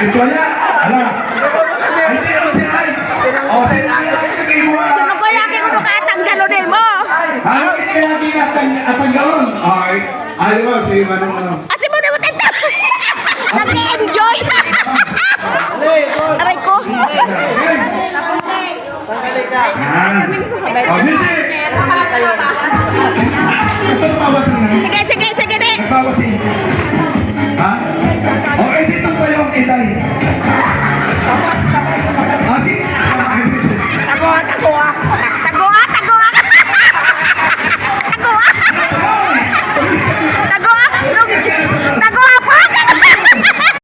Ito na. Hala. Hindi ako si Ay. O, si Ay. Sino ko yaki ko nung katanggalon eh mo? Ano kaya atanggalon? Ay. Ay mo, si Manong ano. Asi mo naman ito. Nag-enjoy. Aray ko. O, music. Ito napawasin na. Sige, sige, sige din. Napawasin. Ha? O, dito tayo ang itay. Asi. Ako.